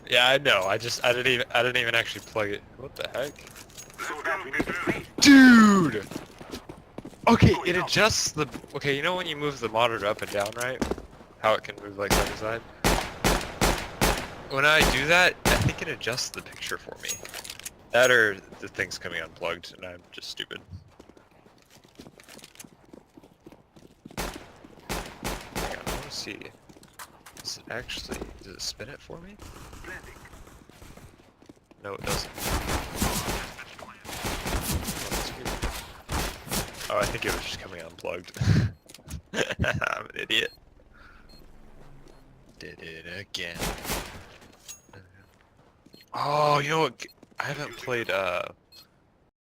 Yeah, I know. I didn't even actually plug it. What the heck? Dude! Okay, it adjusts the... Okay, you know when you move the monitor up and down, right? How it can move like side to side? When I do that, I think it adjusts the picture for me. That or the thing's coming unplugged and I'm just stupid. Hang on, I wanna see. Does it actually... Does it spin it for me? No, it doesn't. Oh, I think it was just coming unplugged. I'm an idiot. Did it again. Oh, you know what? I haven't played